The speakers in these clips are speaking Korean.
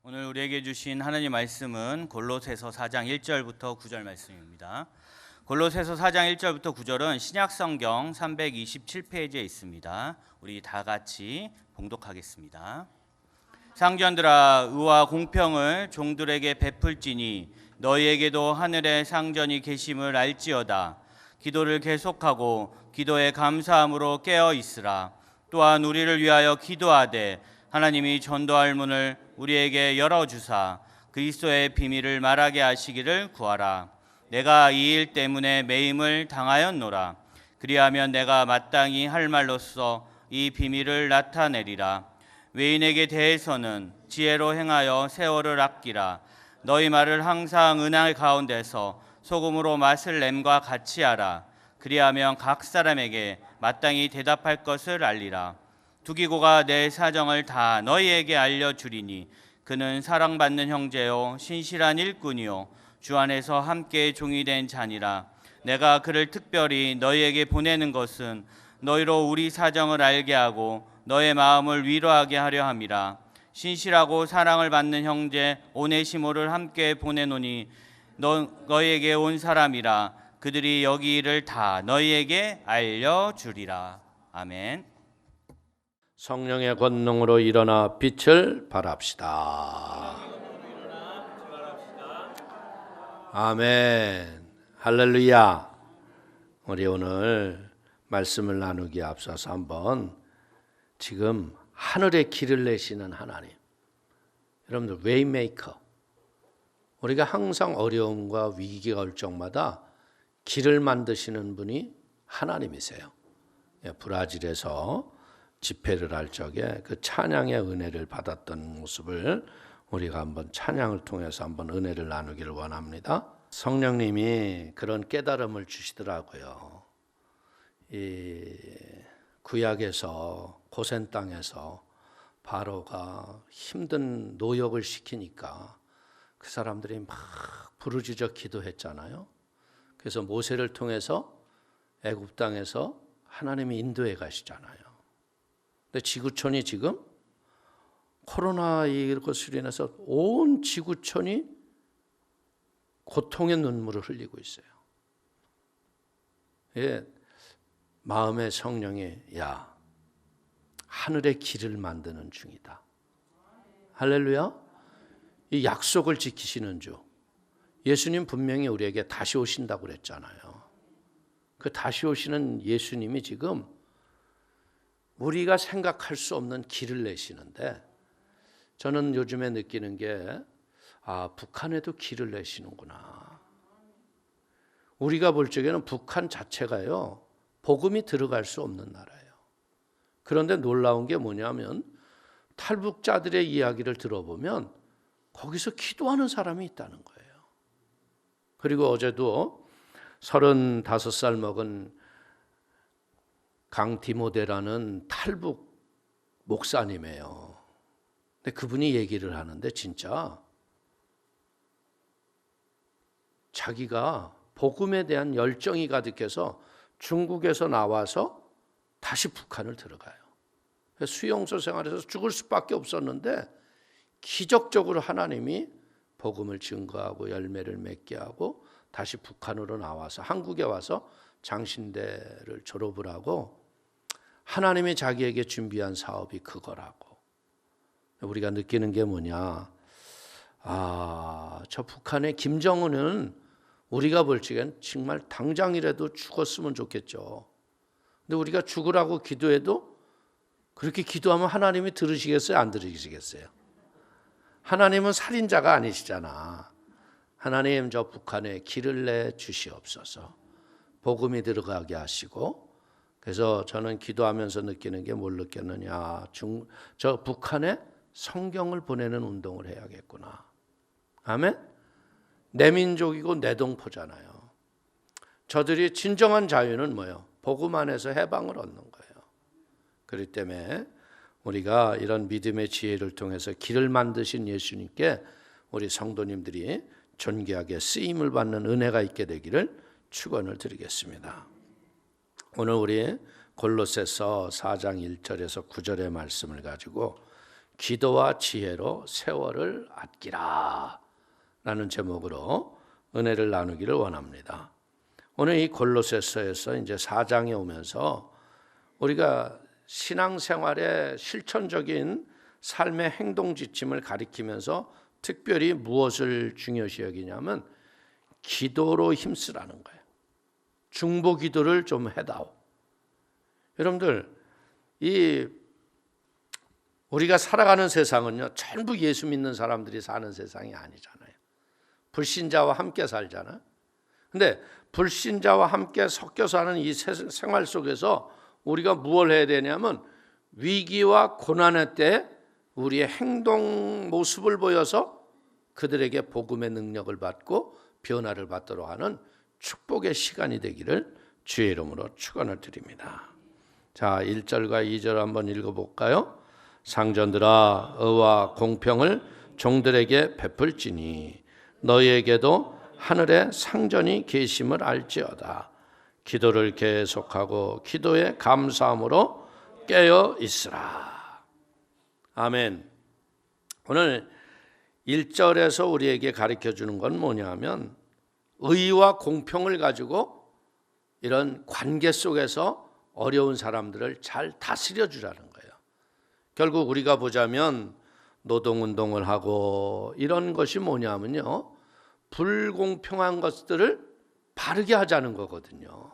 오늘 우리에게 주신 하나님 말씀은 골로새서 4장 1절부터 9절 말씀입니다. 골로새서 4장 1절부터 9절은 신약 성경 327페이지에 있습니다. 우리 다 같이 봉독하겠습니다. 상전들아, 의와 공평을 종들에게 베풀지니 너희에게도 하늘에 상전이 계심을 알지어다. 기도를 계속하고 기도에 감사함으로 깨어 있으라. 또한 우리를 위하여 기도하되 하나님이 전도할 문을 우리에게 열어주사 그리스도의 비밀을 말하게 하시기를 구하라. 내가 이 일 때문에 매임을 당하였노라. 그리하면 내가 마땅히 할 말로써 이 비밀을 나타내리라. 외인에게 대해서는 지혜로 행하여 세월을 아끼라. 너희 말을 항상 은혜 가운데서 소금으로 맛을 냄과 같이 하라. 그리하면 각 사람에게 마땅히 대답할 것을 알리라. 두기고가 내 사정을 다 너희에게 알려주리니 그는 사랑받는 형제요 신실한 일꾼이요 주 안에서 함께 종이 된 자니라. 내가 그를 특별히 너희에게 보내는 것은 너희로 우리 사정을 알게 하고 너의 마음을 위로하게 하려 함이라. 신실하고 사랑을 받는 형제 오네시모를 함께 보내노니 너희에게 온 사람이라. 그들이 여기 일을 다 너희에게 알려주리라. 아멘. 성령의 권능으로 일어나 빛을 발합시다. 아멘. 할렐루야. 우리 오늘 말씀을 나누기에 앞서서 한번 지금 하늘에 길을 내시는 하나님, 여러분들 웨이메이커, 우리가 항상 어려움과 위기가 올 적마다 길을 만드시는 분이 하나님이세요. 브라질에서 집회를 할 적에 그 찬양의 은혜를 받았던 모습을 우리가 한번 찬양을 통해서 한번 은혜를 나누기를 원합니다. 성령님이 그런 깨달음을 주시더라고요. 이 구약에서 고센 땅에서 바로가 힘든 노역을 시키니까 그 사람들이 막 부르짖어 기도했잖아요. 그래서 모세를 통해서 애굽 땅에서 하나님이 인도해 가시잖아요. 근데 지구촌이 지금 코로나 이것으로 인해서 온 지구촌이 고통의 눈물을 흘리고 있어요. 예, 마음의 성령이 야, 하늘의 길을 만드는 중이다. 할렐루야. 이 약속을 지키시는 주. 예수님 분명히 우리에게 다시 오신다고 그랬잖아요. 그 다시 오시는 예수님이 지금 우리가 생각할 수 없는 길을 내시는데, 저는 요즘에 느끼는 게 북한에도 길을 내시는구나. 우리가 볼 적에는 북한 자체가요 복음이 들어갈 수 없는 나라예요. 그런데 놀라운 게 뭐냐면 탈북자들의 이야기를 들어보면 거기서 기도하는 사람이 있다는 거예요. 그리고 어제도 35살 먹은 강디모데라는 탈북 목사님이에요. 근데 그분이 얘기를 하는데 진짜 자기가 복음에 대한 열정이 가득해서 중국에서 나와서 다시 북한을 들어가요. 수용소 생활에서 죽을 수밖에 없었는데 기적적으로 하나님이 복음을 증거하고 열매를 맺게 하고 다시 북한으로 나와서 한국에 와서 장신대를 졸업을 하고 하나님이 자기에게 준비한 사업이 그거라고. 우리가 느끼는 게 뭐냐, 저 북한의 김정은은 우리가 볼 적엔 정말 당장이라도 죽었으면 좋겠죠. 근데 우리가 죽으라고 기도해도 그렇게 기도하면 하나님이 들으시겠어요? 안 들으시겠어요? 하나님은 살인자가 아니시잖아. 하나님, 저 북한에 길을 내 주시옵소서. 복음이 들어가게 하시고. 그래서 저는 기도하면서 느끼는 게 뭘 느꼈느냐, 저 북한에 성경을 보내는 운동을 해야겠구나. 아멘? 내 민족이고 내 동포잖아요. 저들이 진정한 자유는 뭐예요? 복음 안에서 해방을 얻는 거예요. 그렇기 때문에 우리가 이런 믿음의 지혜를 통해서 길을 만드신 예수님께 우리 성도님들이 존귀하게 쓰임을 받는 은혜가 있게 되기를 축원을 드리겠습니다. 오늘 우리 골로새서 4장 1절에서 9절의 말씀을 가지고 기도와 지혜로 세월을 아끼라 라는 제목으로 은혜를 나누기를 원합니다. 오늘 이 골로새서에서 이제 4장에 오면서 우리가 신앙생활의 실천적인 삶의 행동 지침을 가리키면서 특별히 무엇을 중요시 여기냐면 기도로 힘쓰라는 거예요. 중보 기도를 좀 해다오. 여러분들, 우리가 살아가는 세상은요, 전부 예수 믿는 사람들이 사는 세상이 아니잖아요. 불신자와 함께 살잖아요. 근데 불신자와 함께 섞여 사는 이 생활 속에서 우리가 무엇을 해야 되냐면 위기와 고난의 때 우리의 행동 모습을 보여서 그들에게 복음의 능력을 받고 변화를 받도록 하는 축복의 시간이 되기를 주의 이름으로 축원을 드립니다. 자, 1절과 2절 한번 읽어볼까요? 상전들아, 의와 공평을 종들에게 베풀지니 너희에게도 하늘에 상전이 계심을 알지어다. 기도를 계속하고 기도에 감사함으로 깨어 있으라. 아멘. 오늘 1절에서 우리에게 가르쳐주는 건 뭐냐면 의와 공평을 가지고 이런 관계 속에서 어려운 사람들을 잘 다스려 주라는 거예요. 결국 우리가 보자면 노동운동을 하고 이런 것이 뭐냐면요, 불공평한 것들을 바르게 하자는 거거든요.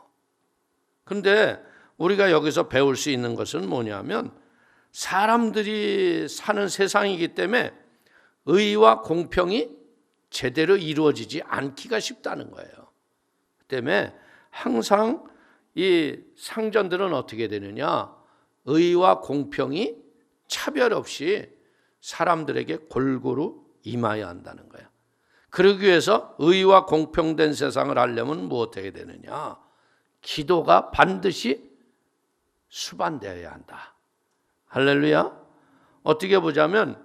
그런데 우리가 여기서 배울 수 있는 것은 뭐냐면 사람들이 사는 세상이기 때문에 의와 공평이 제대로 이루어지지 않기가 쉽다는 거예요. 그 때문에 항상 이 상전들은 어떻게 되느냐, 의와 공평이 차별 없이 사람들에게 골고루 임하여야 한다는 거예요. 그러기 위해서 의와 공평된 세상을 하려면 무엇해야 되느냐, 기도가 반드시 수반되어야 한다. 할렐루야. 어떻게 보자면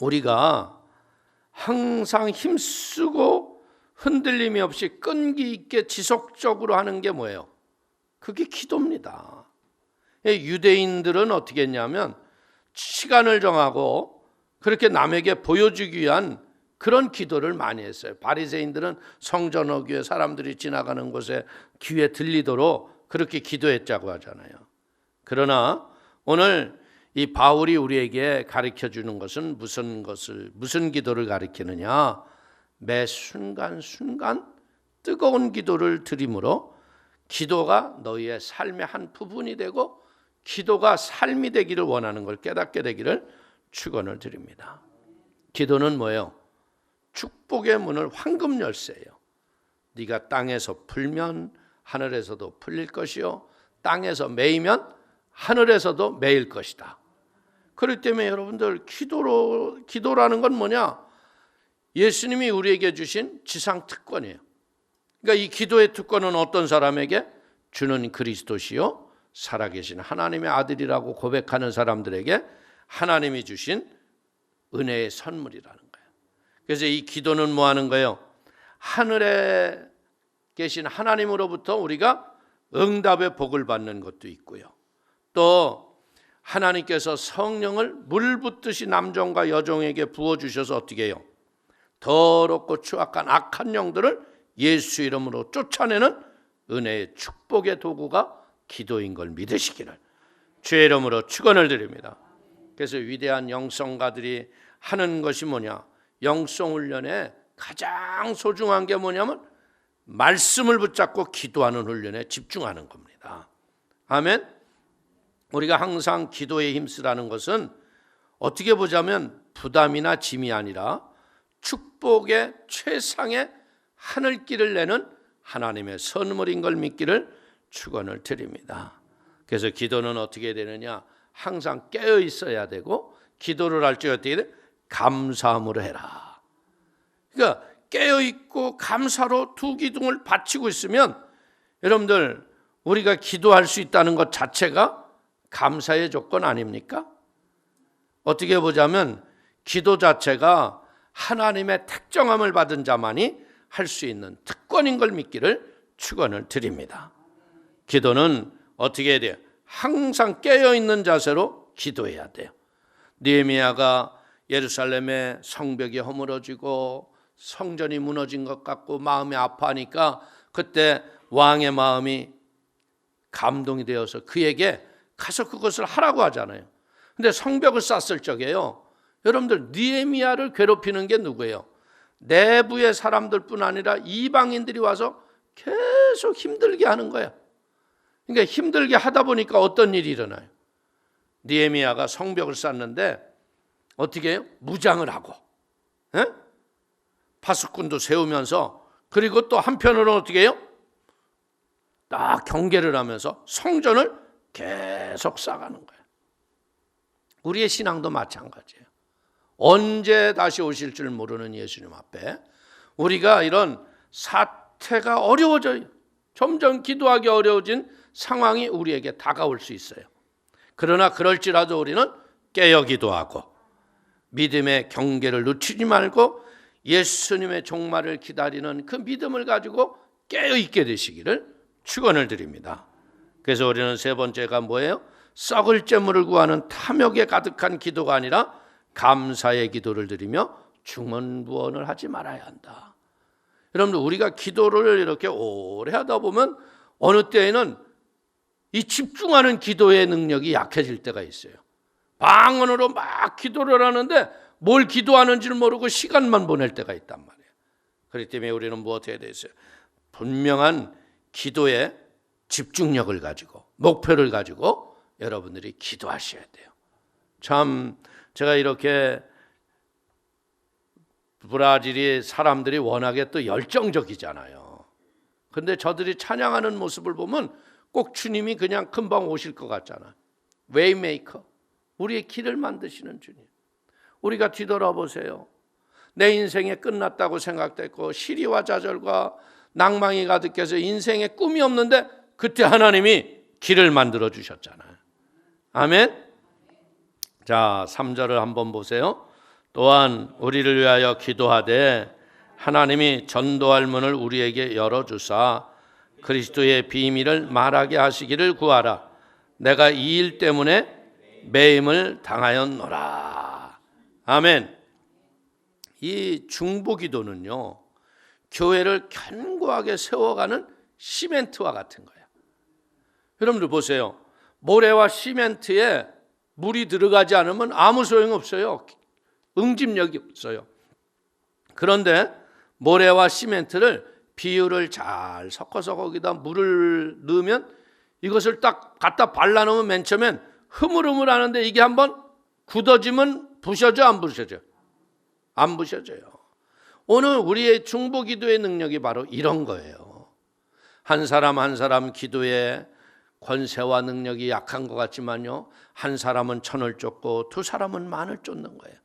우리가 항상 힘쓰고 흔들림이 없이 끈기 있게 지속적으로 하는 게 뭐예요? 그게 기도입니다. 유대인들은 어떻게 했냐면 시간을 정하고 그렇게 남에게 보여주기 위한 그런 기도를 많이 했어요. 바리새인들은 성전 어귀에 사람들이 지나가는 곳에 귀에 들리도록 그렇게 기도했자고 하잖아요. 그러나 오늘 이 바울이 우리에게 가르쳐 주는 것은 무슨 기도를 가르치느냐? 매 순간순간 뜨거운 기도를 드림으로 기도가 너희의 삶의 한 부분이 되고 기도가 삶이 되기를 원하는 걸 깨닫게 되기를 축원을 드립니다. 기도는 뭐예요? 축복의 문을 황금 열쇠예요. 네가 땅에서 풀면 하늘에서도 풀릴 것이요, 땅에서 매이면 하늘에서도 매일 것이다. 그렇기 때문에 여러분들 기도라는 건 뭐냐? 예수님이 우리에게 주신 지상 특권이에요. 그러니까 이 기도의 특권은 어떤 사람에게? 주는 그리스도시요 살아계신 하나님의 아들이라고 고백하는 사람들에게 하나님이 주신 은혜의 선물이라는 거예요. 그래서 이 기도는 뭐 하는 거예요? 하늘에 계신 하나님으로부터 우리가 응답의 복을 받는 것도 있고요, 또 하나님께서 성령을 물 붓듯이 남종과 여종에게 부어주셔서 어떻게 해요? 더럽고 추악한 악한 영들을 예수 이름으로 쫓아내는 은혜의 축복의 도구가 기도인 걸 믿으시기를 주의 이름으로 축원을 드립니다. 그래서 위대한 영성가들이 하는 것이 뭐냐? 영성훈련에 가장 소중한 게 뭐냐면 말씀을 붙잡고 기도하는 훈련에 집중하는 겁니다. 아멘. 우리가 항상 기도에 힘쓰라는 것은 어떻게 보자면 부담이나 짐이 아니라 축복의 최상의 하늘길을 내는 하나님의 선물인 걸 믿기를 축원을 드립니다. 그래서 기도는 어떻게 되느냐? 항상 깨어 있어야 되고, 기도를 할 때 어떻게 돼? 감사함으로 해라. 그러니까 깨어 있고 감사로 두 기둥을 바치고 있으면 여러분들, 우리가 기도할 수 있다는 것 자체가 감사의 조건 아닙니까? 어떻게 보자면 기도 자체가 하나님의 택정함을 받은 자만이 할 수 있는 특권인 걸 믿기를 축원을 드립니다. 기도는 어떻게 해야 돼요? 항상 깨어있는 자세로 기도해야 돼요. 느헤미야가 예루살렘의 성벽이 허물어지고 성전이 무너진 것 같고 마음이 아파하니까 그때 왕의 마음이 감동이 되어서 그에게 가서 그것을 하라고 하잖아요. 근데 성벽을 쌌을 적에요, 여러분들 느헤미야를 괴롭히는 게 누구예요? 내부의 사람들뿐 아니라 이방인들이 와서 계속 힘들게 하는 거야. 그러니까 힘들게 하다 보니까 어떤 일이 일어나요? 느헤미야가 성벽을 쌓는데 어떻게 해요? 무장을 하고, 파수꾼도 세우면서, 그리고 또 한편으로는 어떻게 해요? 딱 경계를 하면서 성전을 계속 쌓아가는 거예요. 우리의 신앙도 마찬가지예요. 언제 다시 오실 줄 모르는 예수님 앞에 우리가 이런 사태가 어려워져요. 점점 기도하기 어려워진 상황이 우리에게 다가올 수 있어요. 그러나 그럴지라도 우리는 깨어 기도하고 믿음의 경계를 늦추지 말고 예수님의 종말을 기다리는 그 믿음을 가지고 깨어 있게 되시기를 축원을 드립니다. 그래서 우리는 세 번째가 뭐예요? 썩을 재물을 구하는 탐욕에 가득한 기도가 아니라 감사의 기도를 드리며 중언부언을 하지 말아야 한다. 여러분들, 우리가 기도를 이렇게 오래 하다 보면 어느 때에는 이 집중하는 기도의 능력이 약해질 때가 있어요. 방언으로 막 기도를 하는데 뭘 기도하는지를 모르고 시간만 보낼 때가 있단 말이에요. 그렇기 때문에 우리는 무엇 해야 되겠어요? 분명한 기도의 집중력을 가지고 목표를 가지고 여러분들이 기도하셔야 돼요. 참 제가 이렇게 브라질이 사람들이 워낙에 또 열정적이잖아요. 그런데 저들이 찬양하는 모습을 보면 꼭 주님이 그냥 금방 오실 것 같잖아요. 웨이메이커, 우리의 길을 만드시는 주님. 우리가 뒤돌아보세요. 내 인생이 끝났다고 생각됐고 시리와 좌절과 낭망이 가득해서 인생에 꿈이 없는데 그때 하나님이 길을 만들어 주셨잖아요. 아멘. 자, 3절을 한번 보세요. 또한 우리를 위하여 기도하되 하나님이 전도할 문을 우리에게 열어주사 그리스도의 비밀을 말하게 하시기를 구하라. 내가 이 일 때문에 매임을 당하였노라. 아멘. 이 중보기도는요, 교회를 견고하게 세워가는 시멘트와 같은 거예요. 여러분들 보세요. 모래와 시멘트에 물이 들어가지 않으면 아무 소용 없어요. 응집력이 없어요. 그런데 모래와 시멘트를 비율을 잘 섞어서 거기다 물을 넣으면 이것을 딱 갖다 발라놓으면 맨 처음엔 흐물흐물하는데 이게 한번 굳어지면 부셔져, 안 부셔져? 안 부셔져요. 오늘 우리의 중보기도의 능력이 바로 이런 거예요. 한 사람 한 사람 기도에 권세와 능력이 약한 것 같지만요, 한 사람은 천을 쫓고 두 사람은 만을 쫓는 거예요.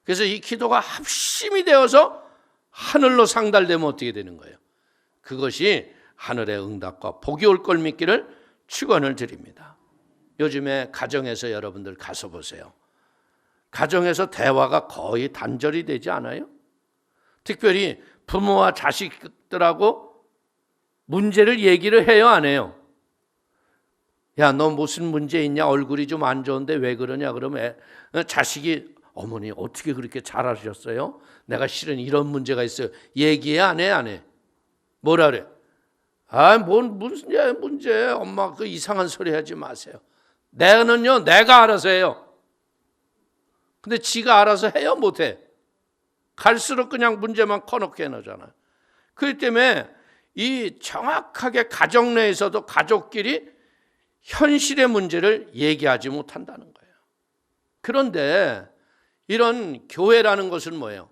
그래서 이 기도가 합심이 되어서 하늘로 상달되면 어떻게 되는 거예요? 그것이 하늘의 응답과 복이 올 걸 믿기를 축원을 드립니다. 요즘에 가정에서 여러분들 가서 보세요. 가정에서 대화가 거의 단절이 되지 않아요? 특별히 부모와 자식들하고 문제를 얘기를 해요, 안 해요? 야, 너 무슨 문제 있냐? 얼굴이 좀 안 좋은데 왜 그러냐? 그러면 자식이 어머니 어떻게 그렇게 잘하셨어요? 내가 실은 이런 문제가 있어요. 얘기해, 안 해, 안 해? 뭐라 그래? 아, 뭔 문제? 엄마 그 이상한 소리 하지 마세요. 내가는요, 내가 알아서 해요. 근데 지가 알아서 해요, 못해? 갈수록 그냥 문제만 커놓게 해놓잖아요. 그렇기 때문에 이 정확하게 가정 내에서도 가족끼리 현실의 문제를 얘기하지 못한다는 거예요. 그런데 이런 교회라는 것은 뭐예요?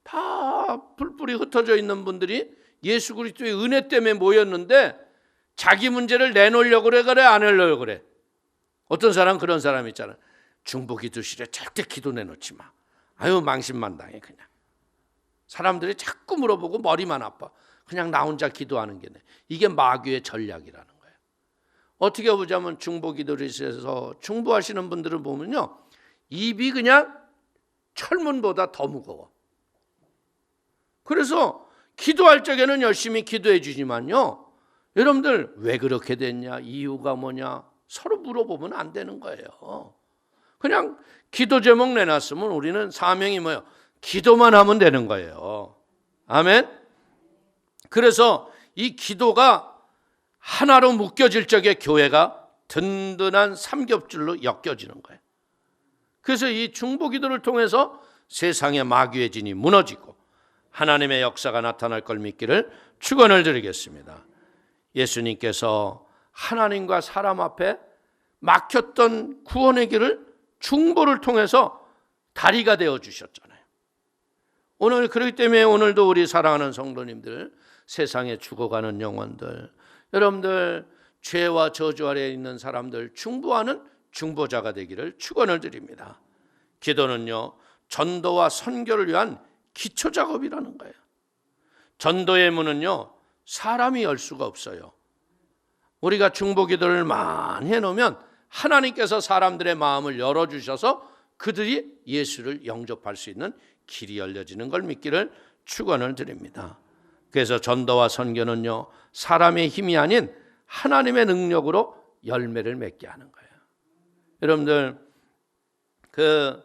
다 뿔뿔이 흩어져 있는 분들이 예수 그리스도의 은혜 때문에 모였는데 자기 문제를 내놓으려고 그래, 안 하려고 그래? 어떤 사람 그런 사람 있잖아요. 중보기도실에 절대 기도 내놓지 마. 아유, 망신만당해 그냥. 사람들이 자꾸 물어보고 머리만 아파. 그냥 나 혼자 기도하는 게 돼. 이게 마귀의 전략이라는 거예요. 어떻게 보자면 중보기도실에서 중보하시는 분들을 보면요, 입이 그냥 철문보다 더 무거워. 그래서 기도할 적에는 열심히 기도해 주지만요, 여러분들 왜 그렇게 됐냐, 이유가 뭐냐 서로 물어보면 안 되는 거예요. 그냥 기도 제목 내놨으면 우리는 사명이 뭐예요? 기도만 하면 되는 거예요. 아멘. 그래서 이 기도가 하나로 묶여질 적에 교회가 든든한 삼겹줄로 엮여지는 거예요. 그래서 이 중보기도를 통해서 세상의 마귀의 진이 무너지고 하나님의 역사가 나타날 걸 믿기를 축원을 드리겠습니다. 예수님께서 하나님과 사람 앞에 막혔던 구원의 길을 중보를 통해서 다리가 되어 주셨잖아요. 오늘 그렇기 때문에 오늘도 우리 사랑하는 성도님들, 세상에 죽어가는 영혼들, 여러분들 죄와 저주 아래에 있는 사람들 중보하는 중보자가 되기를 축원을 드립니다. 기도는요, 전도와 선교를 위한 기초 작업이라는 거예요. 전도의 문은요, 사람이 열 수가 없어요. 우리가 중보 기도를 많이 해놓으면 하나님께서 사람들의 마음을 열어주셔서 그들이 예수를 영접할 수 있는 길이 열려지는 걸 믿기를 축원을 드립니다. 그래서 전도와 선교는요, 사람의 힘이 아닌 하나님의 능력으로 열매를 맺게 하는 거예요. 여러분들 그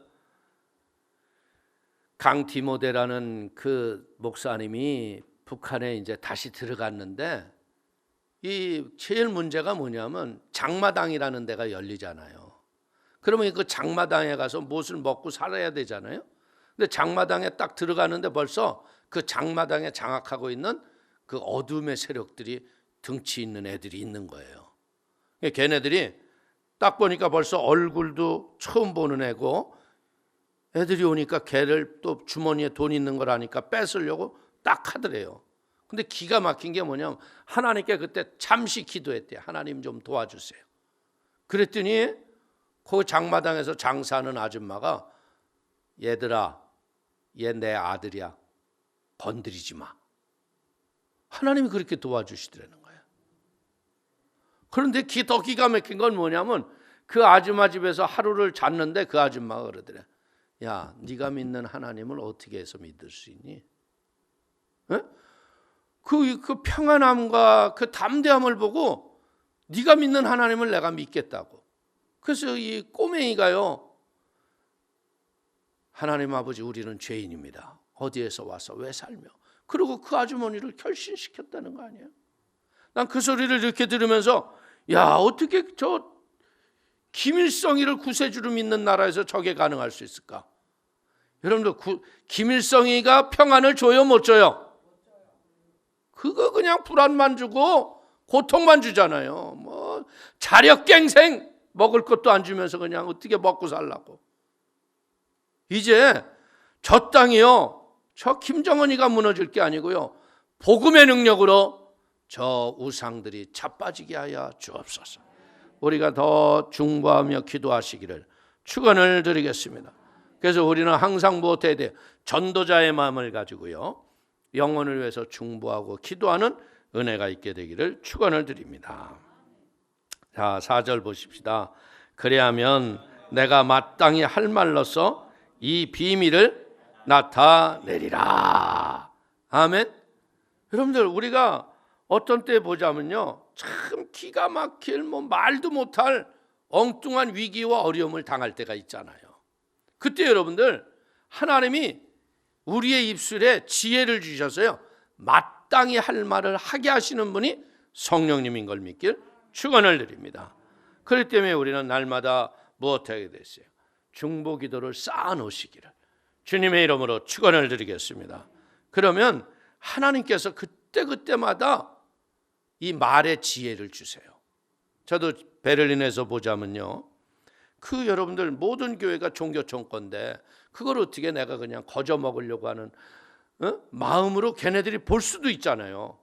강디모데라는 그 목사님이 북한에 이제 다시 들어갔는데 이 제일 문제가 뭐냐면 장마당이라는 데가 열리잖아요. 그러면 그 장마당에 가서 무엇을 먹고 살아야 되잖아요. 근데 장마당에 딱 들어가는데 벌써 그 장마당에 장악하고 있는 그 어둠의 세력들이 등치 있는 애들이 있는 거예요. 걔네들이 딱 보니까 벌써 얼굴도 처음 보는 애고 애들이 오니까 걔를 또 주머니에 돈 있는 걸 아니까 뺏으려고 딱 하더래요. 근데 기가 막힌 게 뭐냐면 하나님께 그때 잠시 기도했대. 하나님 좀 도와주세요. 그랬더니 그 장마당에서 장사하는 아줌마가 얘들아, 얘 내 아들이야. 건드리지 마. 하나님이 그렇게 도와주시더라는 거예요. 그런데 더 기가 막힌 건 뭐냐면 그 아줌마 집에서 하루를 잤는데 그 아줌마가 그러더래. 야, 네가 믿는 하나님을 어떻게 해서 믿을 수 있니? 에? 그 평안함과 그 담대함을 보고 네가 믿는 하나님을 내가 믿겠다고. 그래서 이 꼬맹이가요, 하나님 아버지, 우리는 죄인입니다. 어디에서 와서 왜 살며? 그리고 그 아주머니를 결신시켰다는 거 아니에요? 난 그 소리를 이렇게 들으면서 야, 어떻게 저 김일성이를 구세주로 믿는 나라에서 저게 가능할 수 있을까? 여러분들 김일성이가 평안을 줘요, 못 줘요? 그거 그냥 불안만 주고 고통만 주잖아요. 뭐 자력갱생 먹을 것도 안 주면서 그냥 어떻게 먹고 살라고. 이제 저 땅이요, 저 김정은이가 무너질 게 아니고요, 복음의 능력으로 저 우상들이 자빠지게 하여 주옵소서. 우리가 더 중보하며 기도하시기를 축원을 드리겠습니다. 그래서 우리는 항상 무엇해야 돼요? 전도자의 마음을 가지고요, 영혼을 위해서 중보하고 기도하는 은혜가 있게 되기를 축원을 드립니다. 자, 4절 보십시다. 그래야면 내가 마땅히 할 말로서 이 비밀을 나타내리라. 아멘. 여러분들 우리가 어떤 때 보자면요, 참 기가 막힐 말도 못할 엉뚱한 위기와 어려움을 당할 때가 있잖아요. 그때 여러분들 하나님이 우리의 입술에 지혜를 주셔서요, 마땅히 할 말을 하게 하시는 분이 성령님인 걸 믿길 축원을 드립니다. 그렇기 때문에 우리는 날마다 무엇하게 됐어요? 중보 기도를 쌓아 놓으시기를 주님의 이름으로 축원을 드리겠습니다. 그러면 하나님께서 그때마다 이 말의 지혜를 주세요. 저도 베를린에서 보자면요, 그 여러분들 모든 교회가 종교 정권인데 그걸 어떻게 내가 그냥 거저 먹으려고 하는 마음으로 걔네들이 볼 수도 있잖아요.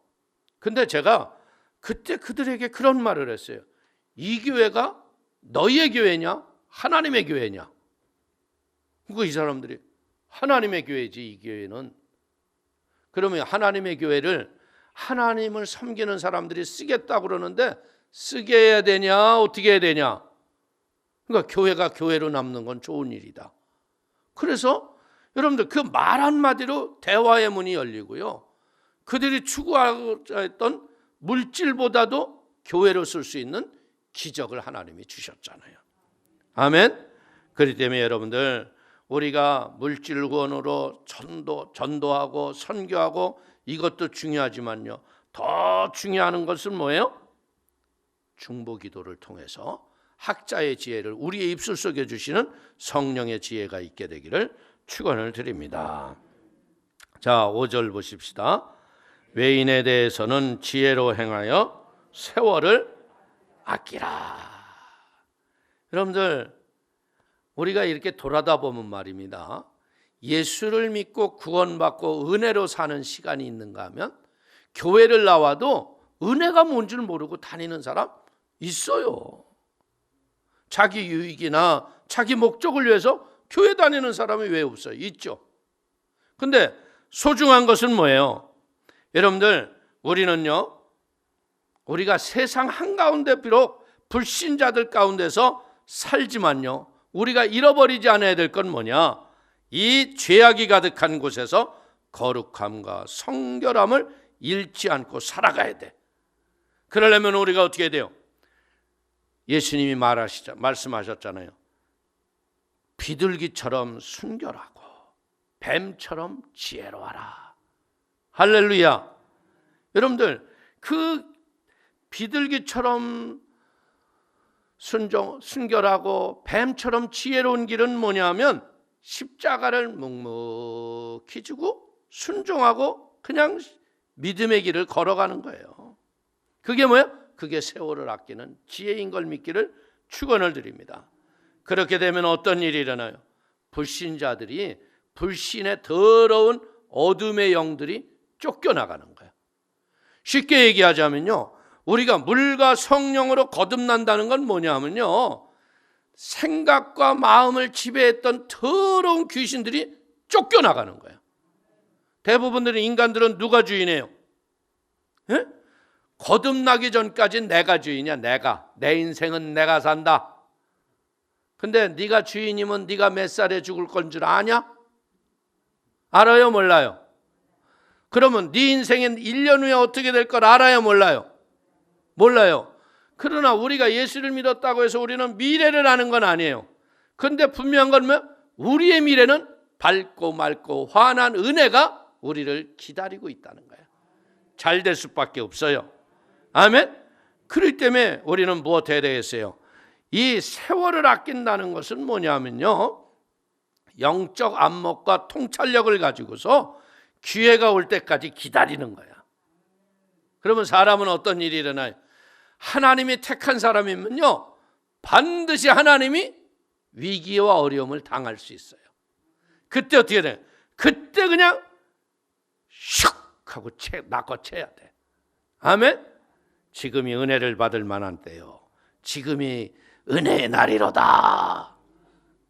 근데 제가 그때 그들에게 그런 말을 했어요. 이 교회가 너희의 교회냐 하나님의 교회냐? 그거 이 사람들이 하나님의 교회지, 이 교회는. 그러면 하나님의 교회를 하나님을 섬기는 사람들이 쓰겠다고 그러는데 쓰게 해야 되냐 어떻게 해야 되냐? 그러니까 교회가 교회로 남는 건 좋은 일이다. 그래서 여러분들 그 말 한마디로 대화의 문이 열리고요, 그들이 추구하고자 했던 물질보다도 교회로 쓸 수 있는 기적을 하나님이 주셨잖아요. 아멘. 그렇기 때문에 여러분들 우리가 물질구원으로 전도하고 선교하고 이것도 중요하지만요, 더 중요한 것은 뭐예요? 중보기도를 통해서 학자의 지혜를 우리의 입술 속에 주시는 성령의 지혜가 있게 되기를 축원을 드립니다. 자, 5절 보십시다. 외인에 대해서는 지혜로 행하여 세월을 아끼라. 여러분들 우리가 이렇게 돌아다 보면 말입니다, 예수를 믿고 구원받고 은혜로 사는 시간이 있는가 하면 교회를 나와도 은혜가 뭔 줄 모르고 다니는 사람 있어요. 자기 유익이나 자기 목적을 위해서 교회 다니는 사람이 왜 없어요? 있죠. 근데 소중한 것은 뭐예요? 여러분들 우리는요, 우리가 세상 한가운데 비록 불신자들 가운데서 살지만요, 우리가 잃어버리지 않아야 될 건 뭐냐? 이 죄악이 가득한 곳에서 거룩함과 성결함을 잃지 않고 살아가야 돼. 그러려면 우리가 어떻게 해야 돼요? 예수님이 말씀하셨잖아요. 비둘기처럼 순결하고 뱀처럼 지혜로워라. 할렐루야. 여러분들 그 비둘기처럼 순결하고 뱀처럼 지혜로운 길은 뭐냐면 십자가를 묵묵히 지고 순종하고 그냥 믿음의 길을 걸어가는 거예요. 그게 뭐예요? 그게 세월을 아끼는 지혜인 걸 믿기를 축원을 드립니다. 그렇게 되면 어떤 일이 일어나요? 불신자들이, 불신의 더러운 어둠의 영들이 쫓겨나가는 거예요. 쉽게 얘기하자면요, 우리가 물과 성령으로 거듭난다는 건 뭐냐면요, 생각과 마음을 지배했던 더러운 귀신들이 쫓겨나가는 거예요. 대부분들의 인간들은 누가 주인이에요? 예? 거듭나기 전까지 내가 주인이야. 내 인생은 내가 산다. 근데 네가 주인이면 네가 몇 살에 죽을 건 줄 아냐? 알아요? 몰라요? 그러면 네 인생은 1년 후에 어떻게 될 걸 알아요? 몰라요? 몰라요. 그러나 우리가 예수를 믿었다고 해서 우리는 미래를 아는 건 아니에요. 그런데 분명한 건 뭐예요? 우리의 미래는 밝고 맑고 환한 은혜가 우리를 기다리고 있다는 거예요. 잘 될 수밖에 없어요. 아멘. 그렇기 때문에 우리는 무엇 해야 되겠어요? 이 세월을 아낀다는 것은 뭐냐면요, 영적 안목과 통찰력을 가지고서 기회가 올 때까지 기다리는 거야. 그러면 사람은 어떤 일이 일어나요? 하나님이 택한 사람이면요, 반드시 하나님이 위기와 어려움을 당할 수 있어요. 그때 어떻게 돼요? 그때 그냥 슉 하고 낚아채야 돼. 아멘. 지금이 은혜를 받을 만한 때요, 지금이 은혜의 날이로다.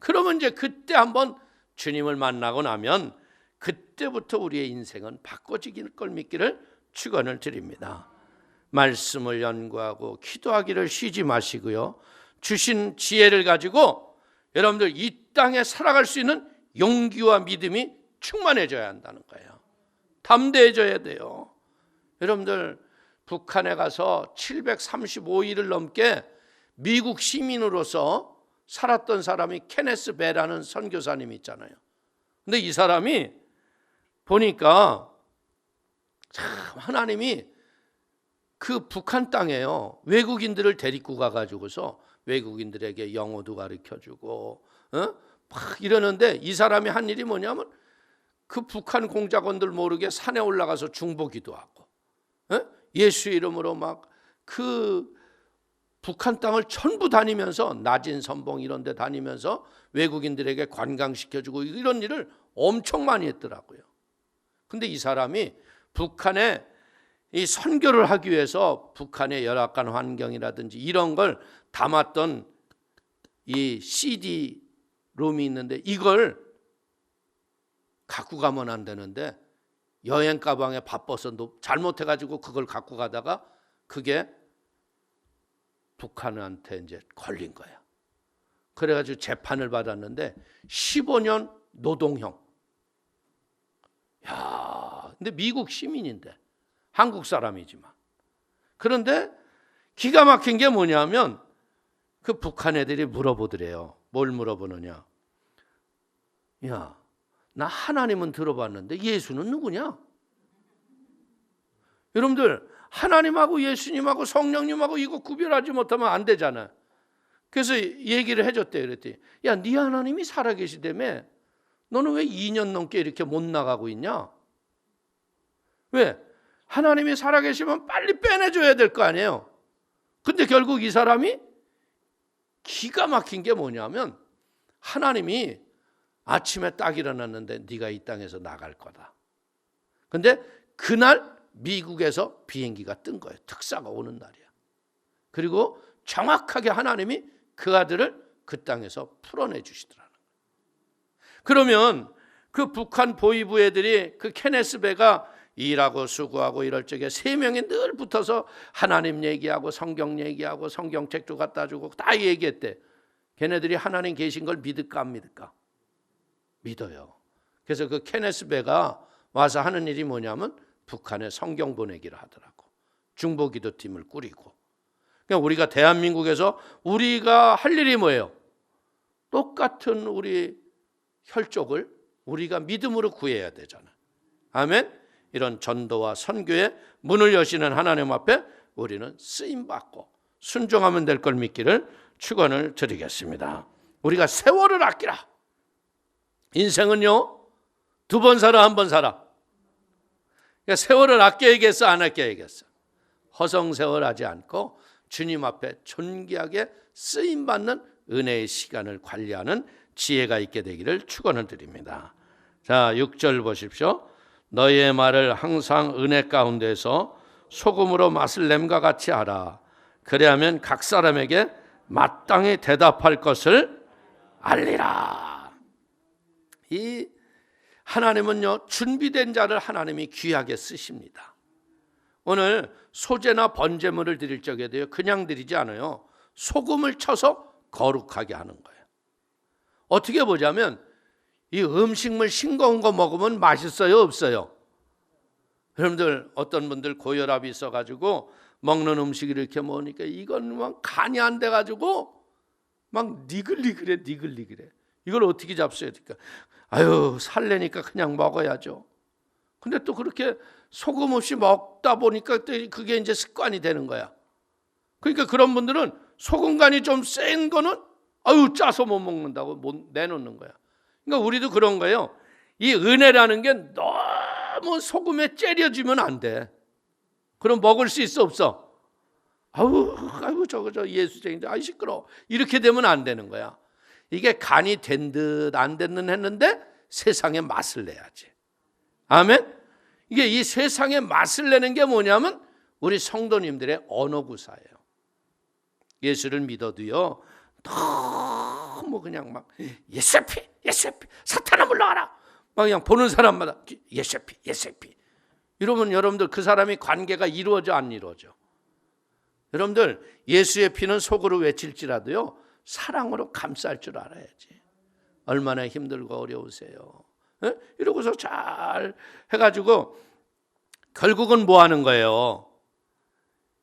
그러면 이제 그때 한번 주님을 만나고 나면 그때부터 우리의 인생은 바꿔지길 걸 믿기를 축원을 드립니다. 말씀을 연구하고 기도하기를 쉬지 마시고요, 주신 지혜를 가지고 여러분들 이 땅에 살아갈 수 있는 용기와 믿음이 충만해져야 한다는 거예요. 담대해져야 돼요. 여러분들 북한에 가서 735일을 넘게 미국 시민으로서 살았던 사람이 케네스 베라는 선교사님이 있잖아요. 근데 이 사람이 보니까 참 하나님이 그 북한 땅에요, 외국인들을 데리고 가가지고서 외국인들에게 영어도 가르쳐주고 막 이러는데, 이 사람이 한 일이 뭐냐면 그 북한 공작원들 모르게 산에 올라가서 중보기도 하고 예수 이름으로 막 그 북한 땅을 전부 다니면서 낮은 선봉 이런 데 다니면서 외국인들에게 관광시켜주고 이런 일을 엄청 많이 했더라고요. 근데 이 사람이 북한에 이 선교를 하기 위해서 북한의 열악한 환경이라든지 이런 걸 담았던 이 CD 롬이 있는데 이걸 갖고 가면 안 되는데 여행 가방에 바빠서 잘못해가지고 그걸 갖고 가다가 그게 북한한테 이제 걸린 거야. 그래가지고 재판을 받았는데 15년 노동형. 야, 근데 미국 시민인데 한국 사람이지만. 그런데 기가 막힌 게 뭐냐면 그 북한 애들이 물어보더래요. 뭘 물어보느냐? 야, 나 하나님은 들어봤는데 예수는 누구냐? 여러분들 하나님하고 예수님하고 성령님하고 이거 구별하지 못하면 안 되잖아. 그래서 얘기를 해줬대. 그랬더니 야, 네 하나님이 살아계시다며 너는 왜 2년 넘게 이렇게 못 나가고 있냐? 왜? 하나님이 살아계시면 빨리 빼내줘야 될 거 아니에요. 근데 결국 이 사람이 기가 막힌 게 뭐냐면 하나님이 아침에 딱 일어났는데 네가 이 땅에서 나갈 거다. 근데 그날 미국에서 비행기가 뜬 거예요. 특사가 오는 날이야. 그리고 정확하게 하나님이 그 아들을 그 땅에서 풀어내 주시더라는 거예요. 그러면 그 북한 보위부 애들이 그 케네스 베가 일하고 수고하고 이럴 적에 3명이 늘 붙어서 하나님 얘기하고 성경 얘기하고 성경책도 갖다 주고 다 얘기했대. 걔네들이 하나님 계신 걸 믿을까 안 믿을까? 믿어요. 그래서 그 케네스 베가 와서 하는 일이 뭐냐면 북한에 성경 보내기를 하더라고. 중보기도팀을 꾸리고. 그러니까 우리가 대한민국에서 우리가 할 일이 뭐예요? 똑같은 우리 혈족을 우리가 믿음으로 구해야 되잖아. 아멘. 이런 전도와 선교의 문을 여시는 하나님 앞에 우리는 쓰임받고 순종하면 될 걸 믿기를 축원을 드리겠습니다. 우리가 세월을 아끼라. 인생은요 2번 살아 1번 살아. 그러니까 세월을 아껴야겠어 안 아껴야겠어? 허송세월하지 않고 주님 앞에 존귀하게 쓰임받는 은혜의 시간을 관리하는 지혜가 있게 되기를 축원을 드립니다. 자, 6절 보십시오. 너희의 말을 항상 은혜 가운데서 소금으로 맛을 냄과 같이 하라. 그래야면 각 사람에게 마땅히 대답할 것을 알리라. 이 하나님은요 준비된 자를 하나님이 귀하게 쓰십니다. 오늘 소제나 번제물을 드릴 적에도요 그냥 드리지 않아요. 소금을 쳐서 거룩하게 하는 거예요. 어떻게 보자면 이 음식물 싱거운 거 먹으면 맛있어요 없어요? 여러분들 어떤 분들 고혈압이 있어가지고 먹는 음식을 이렇게 먹으니까 이건 막 간이 안 돼가지고 막 니글니글해. 이걸 어떻게 잡숴야 될까? 아유 살래니까 그냥 먹어야죠. 근데 또 그렇게 소금 없이 먹다 보니까 그게 이제 습관이 되는 거야. 그러니까 그런 분들은 소금 간이 좀 센 거는 아유 짜서 못 먹는다고 못 내놓는 거야. 그러니까 우리도 그런 거예요. 이 은혜라는 게 너무 소금에 째려지면 안 돼. 그럼 먹을 수 있어 없어? 아유 저거 예수쟁이들 아이 시끄러워. 이렇게 되면 안 되는 거야. 이게 간이 된 듯 안 된 듯 했는데 세상에 맛을 내야지. 아멘. 이게 이 세상에 맛을 내는 게 뭐냐면 우리 성도님들의 언어구사예요. 예수를 믿어도요 너무 그냥 막 예수피 사탄아 물러가라 막 그냥 보는 사람마다 예수피 이러면 여러분들 그 사람이 관계가 이루어져 안 이루어져? 여러분들 예수의 피는 속으로 외칠지라도요 사랑으로 감쌀 줄 알아야지. 얼마나 힘들고 어려우세요. 에? 이러고서 잘 해가지고 결국은 뭐 하는 거예요?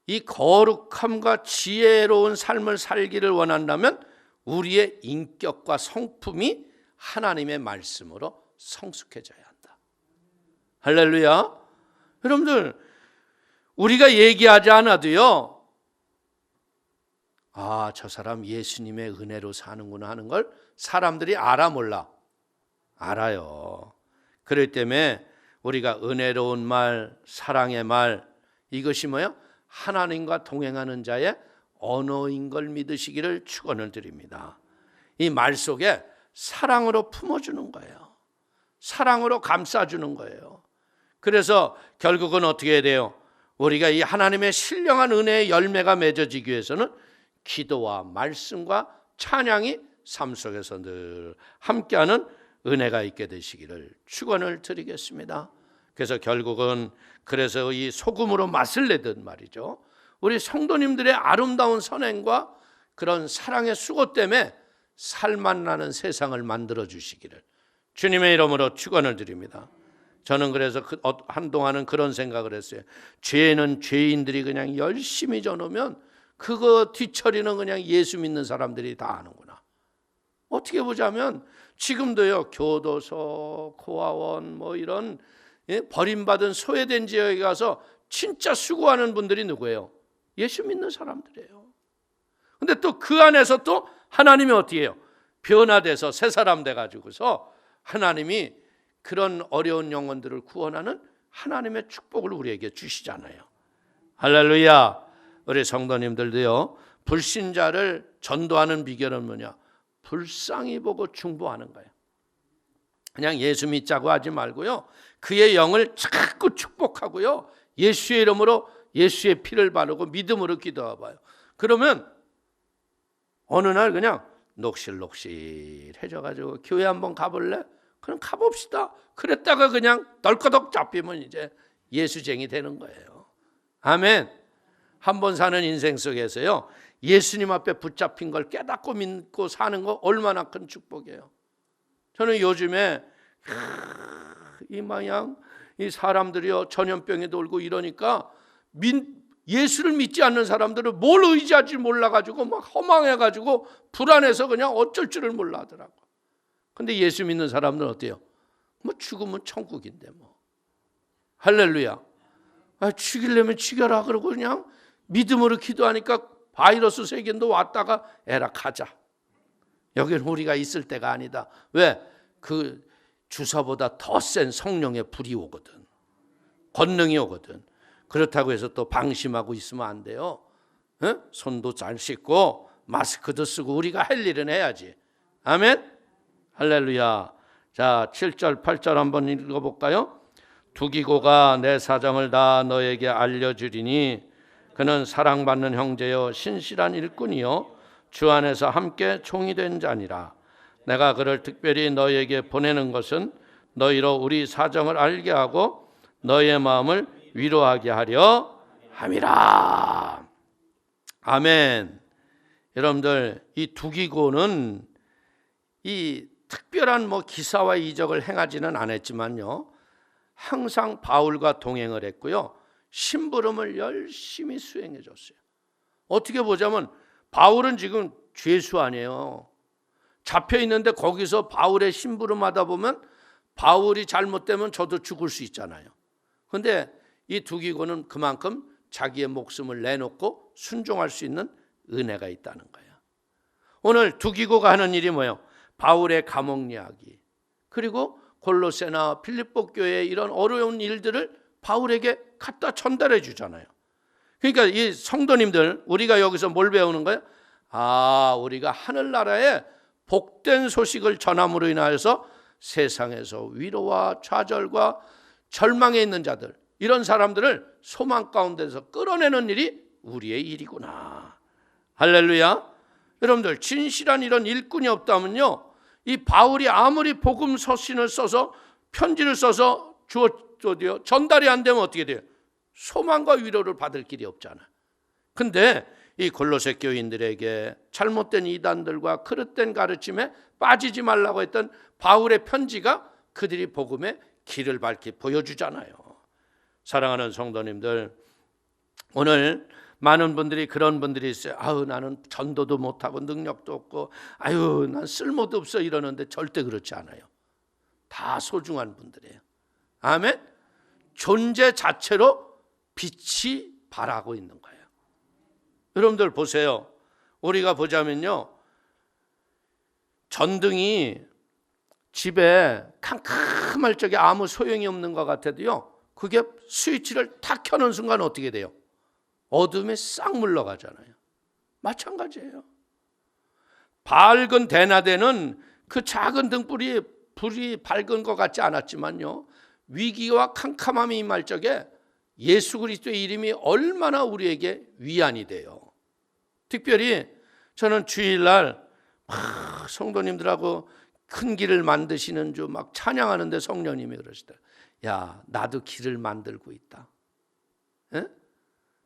이 거룩함과 지혜로운 삶을 살기를 원한다면 우리의 인격과 성품이 하나님의 말씀으로 성숙해져야 한다. 할렐루야. 여러분들 우리가 얘기하지 않아도요 아, 저 사람 예수님의 은혜로 사는구나 하는 걸 사람들이 알아 몰라? 알아요. 그렇기 때문에 우리가 은혜로운 말, 사랑의 말 이것이 뭐예요? 하나님과 동행하는 자의 언어인 걸 믿으시기를 축원을 드립니다. 이 말 속에 사랑으로 품어주는 거예요. 사랑으로 감싸주는 거예요. 그래서 결국은 어떻게 해야 돼요? 우리가 이 하나님의 신령한 은혜의 열매가 맺어지기 위해서는 기도와 말씀과 찬양이 삶 속에서 늘 함께하는 은혜가 있게 되시기를 축원을 드리겠습니다. 그래서 결국은 그래서 이 소금으로 맛을 내듯 말이죠. 우리 성도님들의 아름다운 선행과 그런 사랑의 수고 때문에 살맛나는 세상을 만들어 주시기를 주님의 이름으로 축원을 드립니다. 저는 그래서 한동안은 그런 생각을 했어요. 죄는 죄인들이 그냥 열심히 져놓으면 그거 뒤처리는 그냥 예수 믿는 사람들이 다 아는구나. 어떻게 보자면 지금도요, 교도소, 고아원 뭐 이런 버림받은 소외된 지역에 가서 진짜 수고하는 분들이 누구예요? 예수 믿는 사람들이에요. 근데 또 그 안에서 또 하나님이 어떻게 해요? 변화돼서 새 사람 돼가지고서 하나님이 그런 어려운 영혼들을 구원하는 하나님의 축복을 우리에게 주시잖아요. 할렐루야. 우리 성도님들도요, 불신자를 전도하는 비결은 뭐냐? 불쌍히 보고 중보하는 거예요. 그냥 예수 믿자고 하지 말고요, 그의 영을 자꾸 축복하고요, 예수의 이름으로 예수의 피를 바르고 믿음으로 기도해봐요. 그러면 어느 날 그냥 녹실녹실해져가지고 교회 한번 가볼래? 그럼 가봅시다. 그랬다가 그냥 덜커덕 잡히면 이제 예수쟁이 되는 거예요. 아멘. 한번 사는 인생 속에서요, 예수님 앞에 붙잡힌 걸 깨닫고 믿고 사는 거 얼마나 큰 축복이에요. 저는 요즘에 이 마냥 이 사람들이요, 전염병에 돌고 이러니까 예수를 믿지 않는 사람들은 뭘 의지할지 몰라가지고 막 허망해가지고 불안해서 그냥 어쩔 줄을 몰라 하더라고. 근데 예수 믿는 사람들은 어때요? 뭐 죽으면 천국인데 뭐. 할렐루야. 죽이려면 죽여라 그러고 그냥 믿음으로 기도하니까 바이러스 세균도 왔다가 에라 가자. 여기는 우리가 있을 때가 아니다. 왜? 그 주사보다 더 센 성령의 불이 오거든. 권능이 오거든. 그렇다고 해서 또 방심하고 있으면 안 돼요. 손도 잘 씻고 마스크도 쓰고 우리가 할 일은 해야지. 아멘. 할렐루야. 자, 7절 8절 한번 읽어볼까요? 두기고가 내 사정을 다 너에게 알려주리니 그는 사랑받는 형제요 신실한 일꾼이요 주 안에서 함께 총이 된 자니라. 내가 그를 특별히 너에게 보내는 것은 너희로 우리 사정을 알게 하고 너희의 마음을 위로하게 하려 함이라. 아멘. 여러분들, 이 두기고는 이 특별한 뭐 기사와 이적을 행하지는 않았지만요, 항상 바울과 동행을 했고요, 심부름을 열심히 수행해 줬어요. 어떻게 보자면 바울은 지금 죄수 아니에요. 잡혀 있는데 거기서 바울의 심부름하다 보면 바울이 잘못되면 저도 죽을 수 있잖아요. 그런데 이 두기고는 그만큼 자기의 목숨을 내놓고 순종할 수 있는 은혜가 있다는 거예요. 오늘 두기고가 하는 일이 뭐예요? 바울의 감옥 이야기, 그리고 골로새나 필립보 교회의 이런 어려운 일들을 바울에게 갖다 전달해 주잖아요. 그러니까 이 성도님들, 우리가 여기서 뭘 배우는 거예요? 우리가 하늘나라에 복된 소식을 전함으로 인하여서 세상에서 위로와 좌절과 절망에 있는 자들, 이런 사람들을 소망 가운데서 끌어내는 일이 우리의 일이구나. 할렐루야. 여러분들, 진실한 이런 일꾼이 없다면요, 이 바울이 아무리 복음 서신을 써서 편지를 써서 주어줘도요, 전달이 안 되면 어떻게 돼요? 소망과 위로를 받을 길이 없잖아. 근데 이 골로새 교인들에게 잘못된 이단들과 그릇된 가르침에 빠지지 말라고 했던 바울의 편지가 그들이 복음의 길을 밝히 보여주잖아요. 사랑하는 성도님들, 오늘 많은 분들이 그런 분들이 있어요. 나는 전도도 못하고 능력도 없고 난 쓸모도 없어 이러는데 절대 그렇지 않아요. 다 소중한 분들이에요. 아멘. 존재 자체로 빛이 발하고 있는 거예요. 여러분들 보세요. 우리가 보자면요, 전등이 집에 캄캄할 적에 아무 소용이 없는 것 같아도요, 그게 스위치를 탁 켜는 순간 어떻게 돼요? 어둠에 싹 물러가잖아요. 마찬가지예요. 밝은 대낮에는 그 작은 등불이 불이 밝은 것 같지 않았지만요, 위기와 캄캄함이 임할 적에 예수 그리스도의 이름이 얼마나 우리에게 위안이 돼요. 특별히 저는 주일날 성도님들하고 큰 길을 만드시는 주 막 찬양하는데 성령님이 그러시더라. 야, 나도 길을 만들고 있다. 에?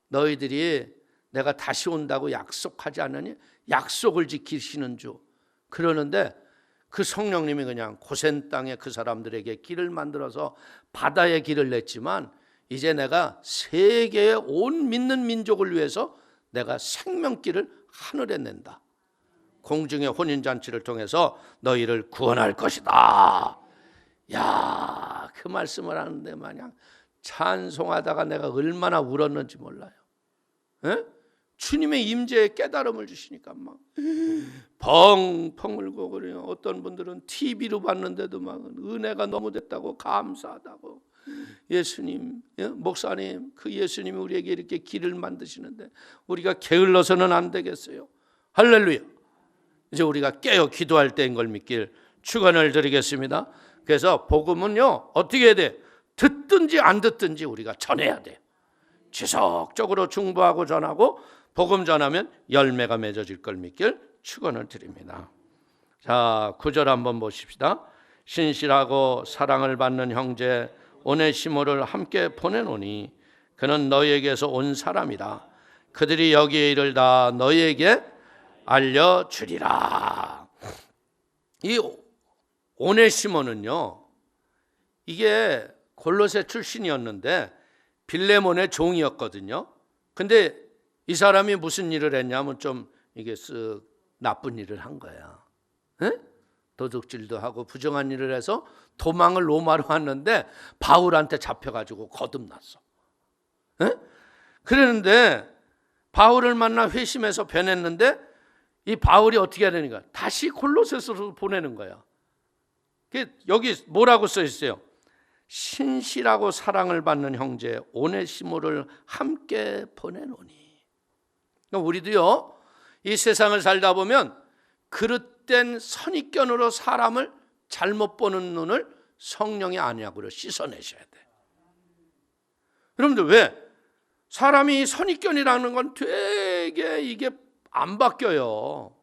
너희들이 내가 다시 온다고 약속하지 않으니 약속을 지키시는 주. 그러는데 그 성령님이 그냥 고센 땅에 그 사람들에게 길을 만들어서 바다의 길을 냈지만 이제 내가 세계의 온 믿는 민족을 위해서 내가 생명길을 하늘에 낸다. 공중의 혼인잔치를 통해서 너희를 구원할 것이다. 야, 그 말씀을 하는데 마냥 찬송하다가 내가 얼마나 울었는지 몰라요. 에? 주님의 임재의 깨달음을 주시니까 막 펑펑 울고 그래요. 어떤 분들은 TV로 봤는데도 막 은혜가 너무 됐다고 감사하다고. 예수님, 목사님, 그 예수님이 우리에게 이렇게 길을 만드시는데 우리가 게을러서는 안 되겠어요. 할렐루야. 이제 우리가 깨어 기도할 때인 걸 믿길 축원을 드리겠습니다. 그래서 복음은요, 어떻게 해야 돼? 듣든지 안 듣든지 우리가 전해야 돼. 지속적으로 중보하고 전하고 복음 전하면 열매가 맺어질 걸 믿길 축원을 드립니다. 자, 9절 한번 보십시다. 신실하고 사랑을 받는 형제 오네시모를 함께 보내노니 그는 너희에게서 온 사람이라. 그들이 여기에 일을 다 너희에게 알려주리라. 이 오네시모는요, 이게 골로새 출신이었는데 빌레몬의 종이었거든요. 근데 이 사람이 무슨 일을 했냐면 좀 이게 쓱 나쁜 일을 한 거야. 에? 도둑질도 하고 부정한 일을 해서 도망을 로마로 왔는데 바울한테 잡혀가지고 거듭났어. 에? 그랬는데 바울을 만나 회심해서 변했는데 이 바울이 어떻게 하려니까 다시 골로새서로 보내는 거야. 여기 뭐라고 써 있어요? 신실하고 사랑을 받는 형제 오네시모를 함께 보내노니. 그러니까 우리도요, 이 세상을 살다 보면 그릇된 선입견으로 사람을 잘못 보는 눈을 성령의 안약으로 씻어내셔야 돼. 여러분들 왜? 사람이 선입견이라는 건 되게 이게 안 바뀌어요.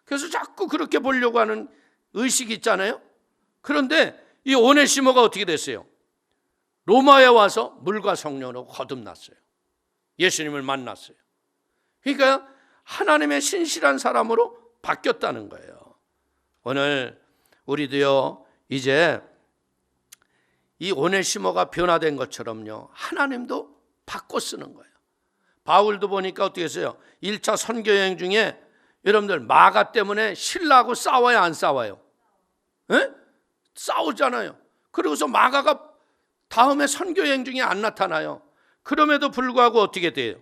그래서 자꾸 그렇게 보려고 하는 의식이 있잖아요. 그런데 이 오네시모가 어떻게 됐어요? 로마에 와서 물과 성령으로 거듭났어요. 예수님을 만났어요. 그러니까 하나님의 신실한 사람으로 바뀌었다는 거예요. 오늘 우리도요, 이제 이 오네시모가 변화된 것처럼요, 하나님도 바꿔 쓰는 거예요. 바울도 보니까 어떻게 했어요? 1차 선교여행 중에 여러분들 마가 때문에 신라하고 싸워요, 안 싸워요? 에? 싸우잖아요. 그러고서 마가가 다음에 선교여행 중에 안 나타나요. 그럼에도 불구하고 어떻게 돼요?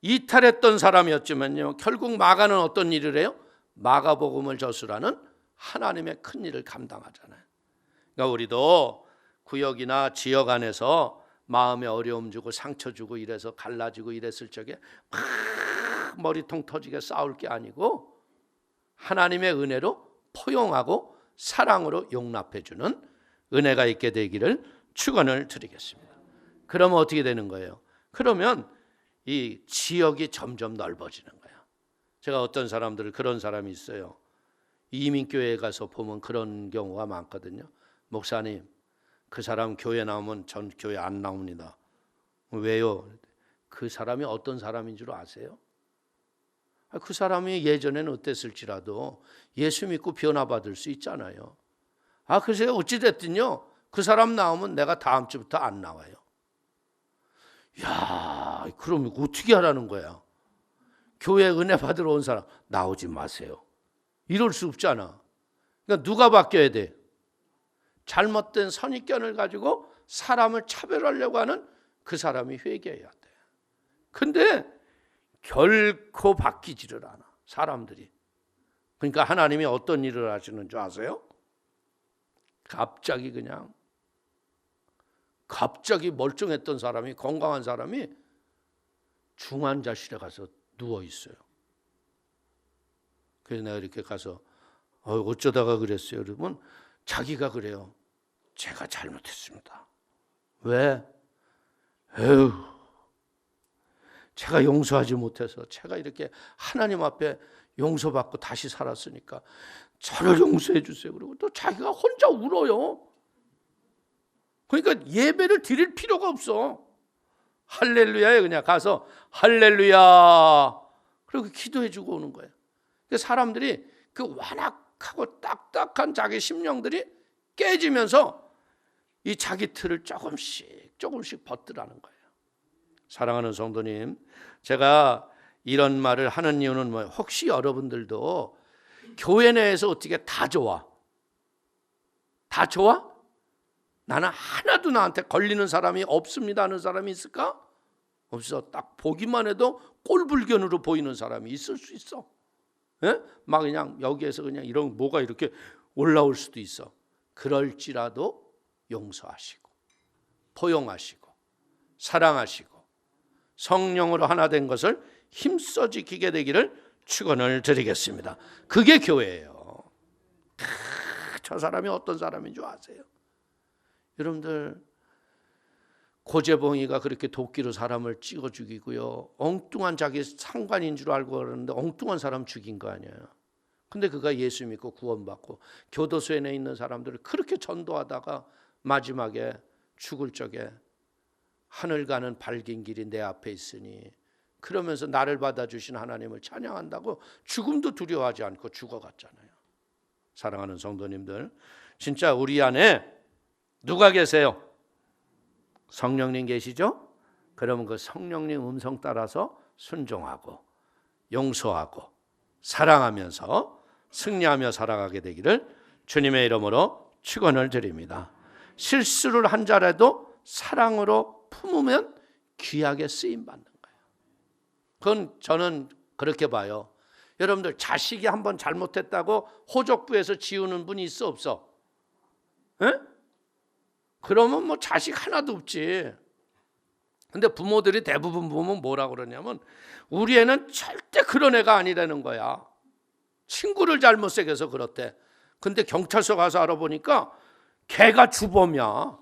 이탈했던 사람이었지만요, 결국 마가는 어떤 일을 해요? 마가복음을 저술하는 하나님의 큰 일을 감당하잖아요. 그러니까 우리도 구역이나 지역 안에서 마음에 어려움 주고 상처 주고 이래서 갈라지고 이랬을 적에 막 머리통 터지게 싸울 게 아니고 하나님의 은혜로 포용하고 사랑으로 용납해 주는 은혜가 있게 되기를 축원을 드리겠습니다. 그러면 어떻게 되는 거예요? 그러면 이 지역이 점점 넓어지는 거예요. 제가 어떤 사람들, 그런 사람이 있어요. 이민교회에 가서 보면 그런 경우가 많거든요. 목사님, 그 사람 교회 나오면 전 교회 안 나옵니다. 왜요? 그 사람이 어떤 사람인 줄 아세요? 그 사람이 예전에는 어땠을지라도 예수 믿고 변화받을 수 있잖아요. 그래서 어찌됐든요, 그 사람 나오면 내가 다음 주부터 안 나와요. 야, 그럼 어떻게 하라는 거야? 교회 은혜 받으러 온 사람 나오지 마세요. 이럴 수 없잖아. 그러니까 누가 바뀌어야 돼? 잘못된 선입견을 가지고 사람을 차별하려고 하는 그 사람이 회개해야 돼. 근데 결코 바뀌지를 않아, 사람들이. 그러니까 하나님이 어떤 일을 하시는 줄 아세요? 갑자기 멀쩡했던 사람이, 건강한 사람이 중환자실에 가서 누워 있어요. 그래서 내가 이렇게 가서 어쩌다가 그랬어요? 여러분, 자기가 그래요. 제가 잘못했습니다. 왜? 제가 용서하지 못해서 제가 이렇게 하나님 앞에 용서받고 다시 살았으니까 저를 용서해 주세요. 그리고 또 자기가 혼자 울어요. 그러니까 예배를 드릴 필요가 없어. 할렐루야에 그냥 가서 할렐루야 그리고 기도해 주고 오는 거예요. 그러니까 사람들이 그 완악하고 딱딱한 자기 심령들이 깨지면서 이 자기 틀을 조금씩 벗더라는 거예요. 사랑하는 성도님, 제가 이런 말을 하는 이유는 뭐예요? 혹시 여러분들도 교회 내에서 어떻게 다 좋아? 다 좋아? 나는 하나도 나한테 걸리는 사람이 없습니다 하는 사람이 있을까? 없어. 딱 보기만 해도 꼴불견으로 보이는 사람이 있을 수 있어. 예? 막 그냥 여기에서 그냥 이런 뭐가 이렇게 올라올 수도 있어. 그럴지라도 용서하시고 포용하시고 사랑하시고 성령으로 하나 된 것을 힘써 지키게 되기를 축원을 드리겠습니다. 그게 교회예요. 저 사람이 어떤 사람인 줄 아세요? 여러분들 고재봉이가 그렇게 도끼로 사람을 찍어 죽이고요. 엉뚱한 자기 상관인 줄 알고 그러는데 엉뚱한 사람 죽인 거 아니에요. 근데 그가 예수 믿고 구원받고 교도소에 내 있는 사람들을 그렇게 전도하다가 마지막에 죽을 적에 하늘 가는 밝은 길이 내 앞에 있으니 그러면서 나를 받아주신 하나님을 찬양한다고 죽음도 두려워하지 않고 죽어갔잖아요. 사랑하는 성도님들, 진짜 우리 안에 누가 계세요? 성령님 계시죠? 그러면 그 성령님 음성 따라서 순종하고 용서하고 사랑하면서 승리하며 살아가게 되기를 주님의 이름으로 축원을 드립니다. 실수를 한 자라도 사랑으로 품으면 귀하게 쓰임 받는 거예요. 그건 저는 그렇게 봐요. 여러분들 자식이 한번 잘못했다고 호적부에서 지우는 분이 있어 없어? 에? 그러면 뭐 자식 하나도 없지. 근데 부모들이 대부분 보면 뭐라 그러냐면 우리 애는 절대 그런 애가 아니라는 거야. 친구를 잘못 새겨서 그렇대. 근데 경찰서 가서 알아보니까 걔가 주범이야.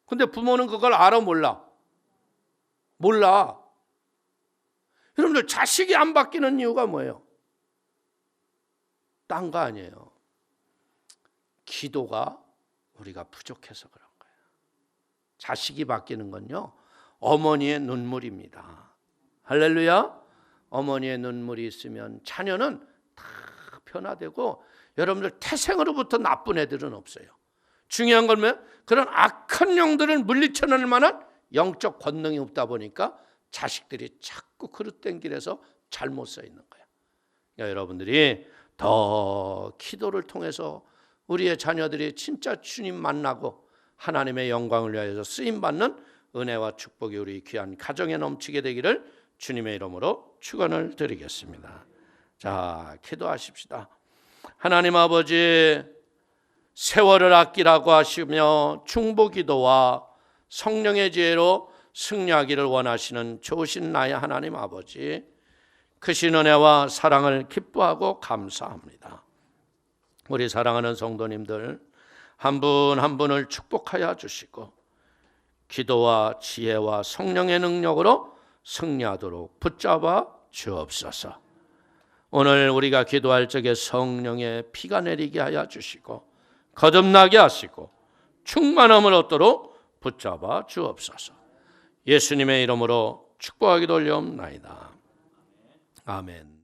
근데 부모는 그걸 알아 몰라? 몰라. 여러분들 자식이 안 바뀌는 이유가 뭐예요? 딴 거 아니에요. 기도가 우리가 부족해서 그런 거예요. 자식이 바뀌는 건요, 어머니의 눈물입니다. 할렐루야. 어머니의 눈물이 있으면 자녀는 다 변화되고 여러분들 태생으로부터 나쁜 애들은 없어요. 중요한 건 뭐예요? 그런 악한 영들을 물리쳐낼 만한 영적 권능이 없다 보니까 자식들이 자꾸 그릇된 길에서 잘못 서 있는 거예요. 그러니까 여러분들이 더 기도를 통해서 우리의 자녀들이 진짜 주님 만나고 하나님의 영광을 위하여서 쓰임받는 은혜와 축복이 우리 귀한 가정에 넘치게 되기를 주님의 이름으로 축원을 드리겠습니다. 자, 기도하십시다. 하나님 아버지, 세월을 아끼라고 하시며 중보기도와 성령의 지혜로 승리하기를 원하시는 좋으신 나의 하나님 아버지, 크신 은혜와 사랑을 기뻐하고 감사합니다. 우리 사랑하는 성도님들 한 분 한 분을 축복하여 주시고 기도와 지혜와 성령의 능력으로 승리하도록 붙잡아 주옵소서. 오늘 우리가 기도할 적에 성령의 피가 내리게 하여 주시고 거듭나게 하시고 충만함을 얻도록 붙잡아 주옵소서. 예수님의 이름으로 축복하기도 올려옵나이다. 아멘.